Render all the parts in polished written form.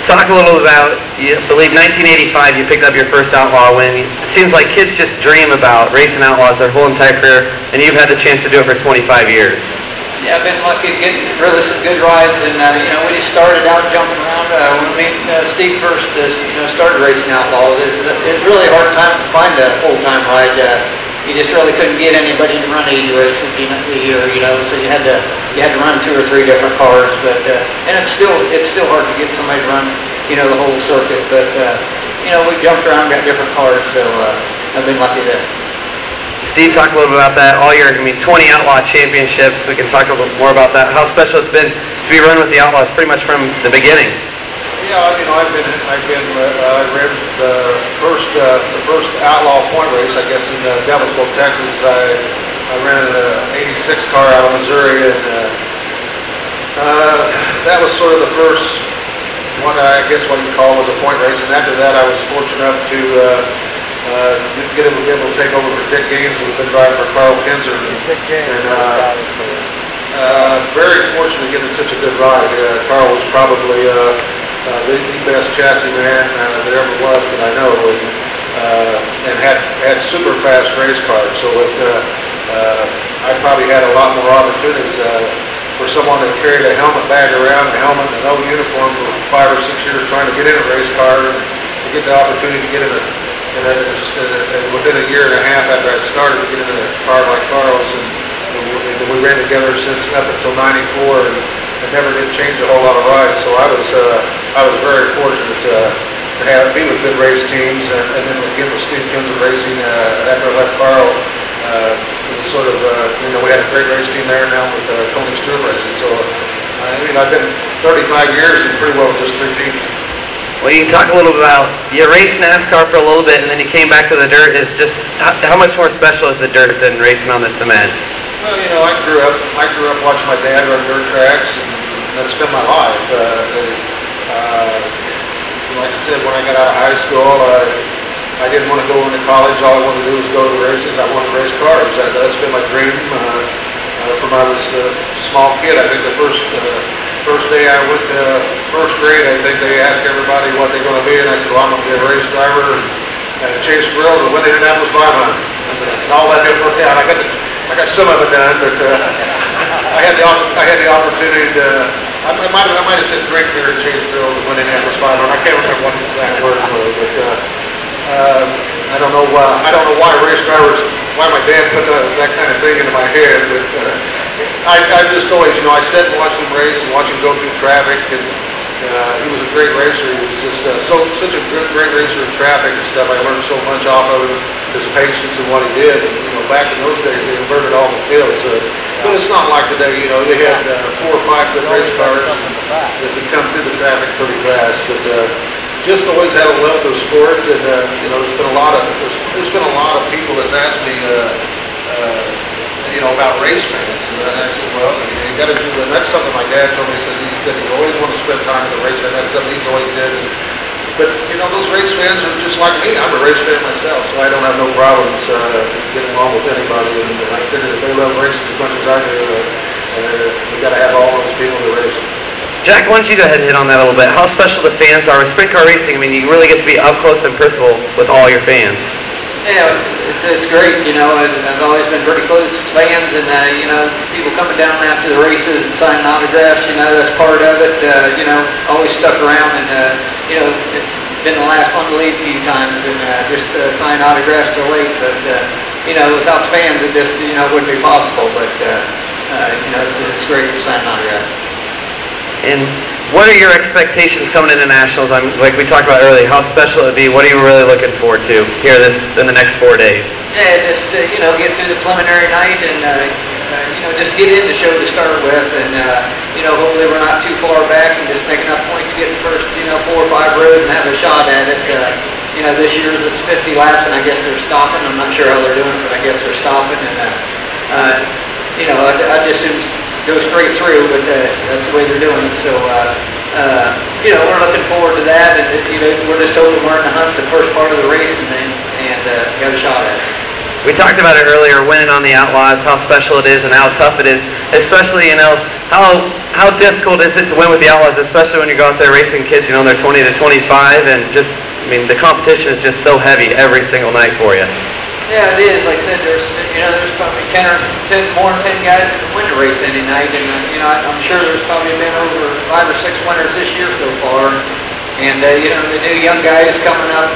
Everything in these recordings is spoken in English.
Talk a little about, I believe 1985 you picked up your first outlaw win. It seems like kids just dream about racing outlaws their whole entire career, and you've had the chance to do it for 25 years. Yeah, I've been lucky to get really some good rides, and we just started out jumping around. When Steve first started racing outlaws, it was really a hard time to find a full-time ride. You just really couldn't get anybody to run 80 races a year, so you had to run 2 or 3 different cars. But and it's still hard to get somebody to run the whole circuit. But we jumped around, got different cars, so I've been lucky to. Steve, talk a little bit about that. 20 Outlaw championships. We can talk a little more about that. How special it's been to be run with the Outlaws pretty much from the beginning. Yeah, I ran the first Outlaw point race, I guess, in Knoxville, Texas. I ran an '86 car out of Missouri, and that was sort of the first one, I guess what you call was a point race. And after that, I was fortunate enough to be able to take over for Dick Gaines, who's been driving for Kinser. And very fortunate to get in such a good ride. Carl was probably the best chassis man there ever was that I know, and had super fast race cars. So I probably had a lot more opportunities for someone that carried a helmet bag around, a helmet and no uniform for 5 or 6 years trying to get in a race car, and to get the opportunity to get in within a year and a half after I started to get in a car like Carl's, and we ran together since up until '94, and never did change a whole lot of rides. So I was very fortunate to be with good race teams, and then again with Steve Kinser Racing after I left Carl. It was sort of we had a great race team there now with Tony Stewart Racing. So I've been 35 years and pretty well just 3 teams. Well, you can talk a little about, you raced NASCAR for a little bit and then you came back to the dirt. Is just how much more special is the dirt than racing on the cement? Well, I grew up watching my dad run dirt tracks, and that's been my life. Like I said, when I got out of high school, I didn't want to go into college. All I wanted to do was go to the races. I wanted to race cars. That's been my dream from when I was a small kid. I think the first day I went to first grade, I think they asked everybody what they're going to be, and I said, well, I'm going to be a race driver and chase grills and win the Indianapolis 500. And all that didn't work out. I got some of it done, but I had the opportunity to. I might have said drink beer and chase grills and win the Indianapolis 500. I can't remember what the exact words were, but I don't know why race drivers, why my dad put that kind of thing into my head, but. I just always, I sat and watched him race and watch him go through traffic, and he was a great racer. He was just such a great racer in traffic and stuff. I learned so much off of him, his patience and what he did. And, back in those days, they inverted all the fields. But it's not like today. They had 4 or 5 good race cars that could come through the traffic pretty fast. But just always had a love for the sport, and there's been a lot of people that's asked me. About race fans, and I said, well, you got to do that. That's something my dad told me. He said he always wanted to spend time with a race fan. That's something he's always did. But those race fans are just like me. I'm a race fan myself, so I don't have no problems getting along with anybody. And I figure if they love racing as much as I do, we got to have all those people to race. Jack, why don't you go ahead and hit on that a little bit? How special the fans are with sprint car racing? You really get to be up close and personal with all your fans. Yeah, it's great, I've always been pretty close to fans, and, people coming down after the races and signing autographs, that's part of it, always stuck around, and, it's been the last one to leave a few times, and just sign autographs till late, but, without the fans it just, wouldn't be possible, but, it's great to sign autographs. And what are your expectations coming into Nationals? Like we talked about earlier, how special it would be. What are you really looking forward to here in the next 4 days? Yeah, just get through the preliminary night and just get in the show to start with, and hopefully we're not too far back and just make enough points to get the first 4 or 5 rows and have a shot at it. This year's it's 50 laps, and I guess they're stopping. I'm not sure how they're doing it, but I guess they're stopping, and I just assume go straight through, but that's the way they're doing it. So, we're looking forward to that, and we're just hoping we're in the hunt the first part of the race, and got a shot at it. We talked about it earlier, winning on the Outlaws, how special it is and how tough it is. Especially, you know, how difficult is it to win with the Outlaws, especially when you go out there racing kids, you know, they're 20 to 25, and just, I mean, the competition is just so heavy every single night for you. Yeah, it is. Like I said, there's probably 10 more than 10 guys that can win a race any night, and you know, I'm sure there's probably been over 5 or 6 winners this year so far. And you know, the new young guys coming up.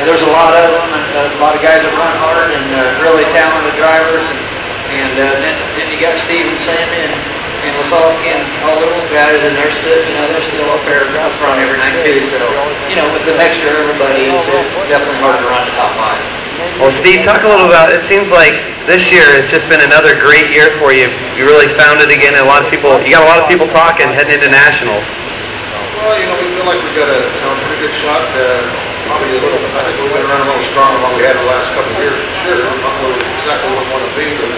There's a lot of them, and a lot of guys that run hard and really talented drivers. And then you got Steve and Sammy and Lasowski and all the old guys, and they're still up there up front every night too. So you know, with the mixture of everybody, it's definitely hard to run the top 5. Well, Steve, talk a little about. It seems like this year has just been another great year for you. You really found it again. And you got a lot of people talking heading into nationals. Well, you know, we feel like we've got a pretty good shot. Probably a little bit. I think we've been running a little stronger than what we had the last couple of years, for sure. Not where exactly what we want to be, but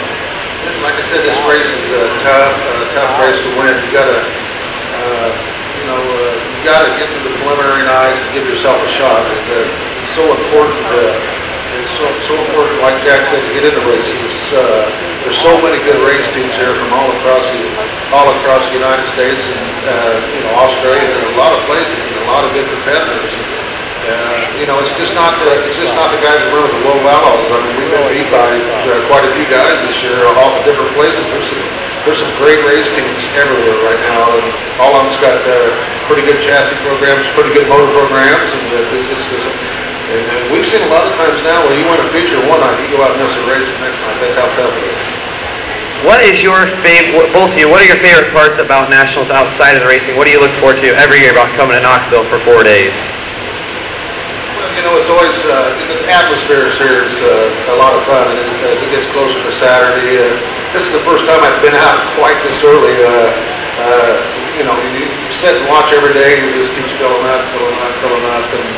like I said, this race is a tough race to win. You got to, you got to get to the preliminary nights to give yourself a shot. It's so important. It's so important, like Jack said, to get into races. There's so many good race teams here from all across the United States and Australia, and a lot of places, and a lot of good competitors. You know, it's just not the guys that run with the World Outlaws. I mean, we've been beat by quite a few guys this year, all different places. There's some great race teams everywhere right now, and all of them's got pretty good chassis programs, pretty good motor programs, and we've seen a lot of times now where you win a feature one night, you go out and miss a race the next night. That's how tough it is. What is your favorite, both of you, what are your favorite parts about nationals outside of the racing? What do you look forward to every year about coming to Knoxville for 4 days? Well, you know, it's always, the atmosphere here is a lot of fun, and as it gets closer to Saturday, this is the first time I've been out quite this early. You know, you sit and watch every day, and it just keeps filling up, and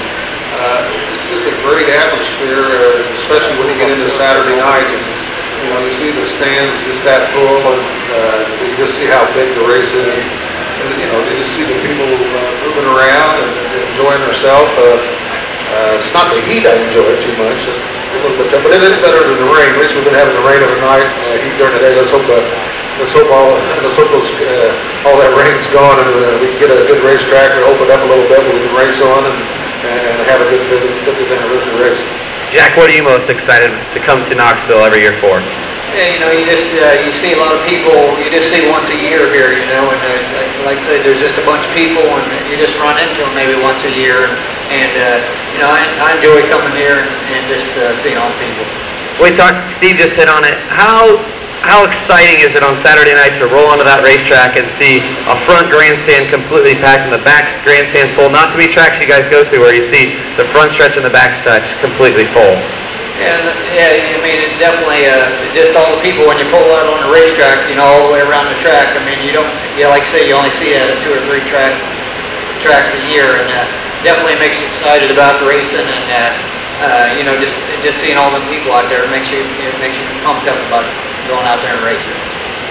it's just a great atmosphere, especially when you get into Saturday night. And, you know, you see the stands just that full, and you just see how big the race is. And, you know, you just see the people moving around and enjoying themselves. It's not the heat I enjoy too much, a little bit tough, but it is better than the rain. At least we've been having the rain every night, heat during the day. Let's hope all that rain's gone, and we can get a good racetrack and open up a little bit, we can race on and have a good 50th anniversary race. Jack, what are you most excited to come to Knoxville every year for? Yeah, you know, you see a lot of people, you just see once a year here, you know, and like I said, there's just a bunch of people, and you just run into them maybe once a year, and you know, I enjoy coming here and just seeing all the people. Steve just hit on it. How exciting is it on Saturday night to roll onto that racetrack and see a front grandstand completely packed and the back grandstands full? Not to be tracks you guys go to where you see the front stretch and the back stretch completely full. Yeah, I mean, it definitely, just all the people when you pull out on the racetrack, you know, all the way around the track. I mean, you don't, like I say, you only see that at 2 or 3 tracks a year, and definitely makes you excited about the racing, and you know, just seeing all the people out there makes you pumped up about going out there and racing.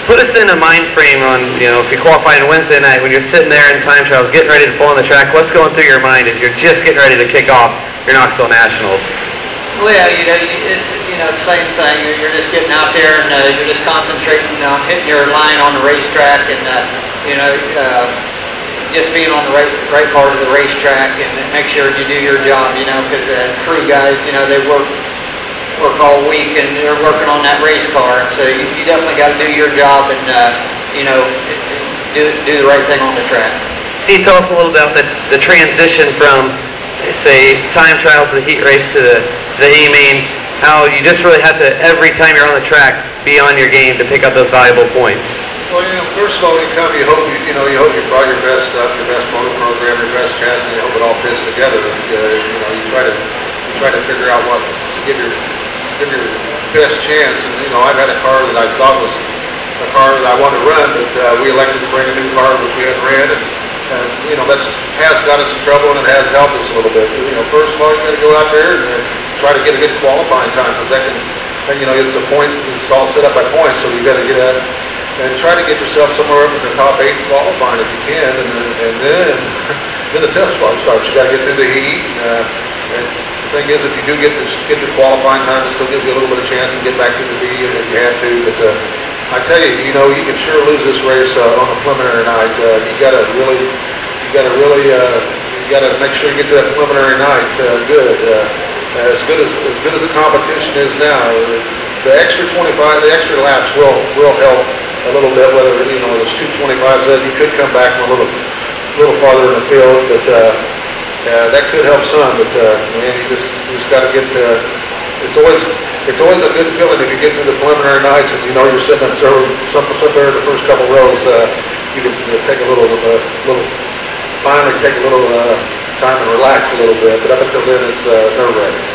Put us in a mind frame on, you know, if you qualify on Wednesday night when you're sitting there in time trials, getting ready to pull on the track. What's going through your mind as you're just getting ready to kick off your Knoxville Nationals? Well, yeah, you know, it's the same thing. You're just getting out there and you're just concentrating on hitting your line on the racetrack, and you know, just being on the right part of the racetrack, and make sure you do your job. You know, because crew guys, you know, they work all week and they're working on that race car, and so you definitely got to do your job and you know, do the right thing on the track. Steve, tell us a little about the transition from, say, time trials to the heat race to the A-main, how you just really have to, every time you're on the track, be on your game to pick up those valuable points. Well, you know, first of all, when you come, you hope you brought your best stuff, your best motor program, your best chassis, you hope it all fits together. And, you know, you try to figure out what to give your best chance. And, you know, I've had a car that I thought was a car that I wanted to run, but we elected to bring a new car which we hadn't ran, and you know, that has got us in trouble, and it has helped us a little bit. You know, first of all, you got to go out there and try to get a good qualifying time, because that can, you know, it's a point, it's all set up by points, so you got to get at and try to get yourself somewhere up in the top 8 qualifying if you can, and then the tough spot starts. You got to get through the heat, and The thing is, if you do get your qualifying time, it still gives you a little bit of chance to get back to the V if you have to. But I tell you, you know, you can sure lose this race on the preliminary night. You gotta make sure you get to that preliminary night good. As good as the competition is now, the extra 25, the extra laps will help a little bit. Whether you know there's 225s, you could come back from a little farther in the field, but that could help some. But man, you just got to get. It's always a good feeling if you get through the preliminary nights and you know you're sitting there in the first couple rows. You can take a little finally take a little time and relax a little bit. But up until then, it's nerve-wracking.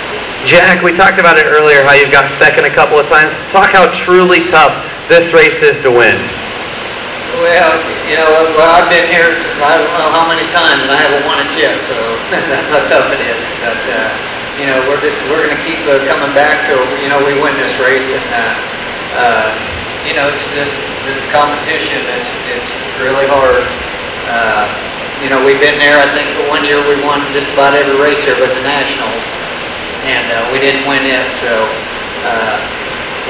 Jack, we talked about it earlier, how you've got second a couple of times. Talk how truly tough this race is to win. Well, you know, I've been here I don't know how many times and I haven't won it yet, so that's how tough it is. But you know, we're going to keep coming back till you know we win this race, and you know, it's just this competition. It's really hard. You know, we've been there. I think 1 year we won just about every race here but the Nationals, and we didn't win it. So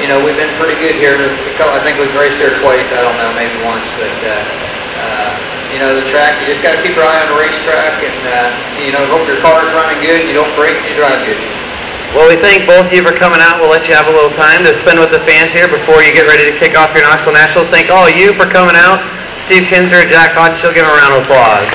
you know, we've been pretty good here. I think we've raced here twice. I don't know, maybe once, but you know, the track, you just got to keep your eye on the racetrack, and you know, hope your car's running good, you don't break, and you drive good. Well, we thank both of you for coming out. We'll let you have a little time to spend with the fans here before you get ready to kick off your Knoxville Nationals. Thank all of you for coming out. Steve Kinser and Jack Haudenschild, give them a round of applause.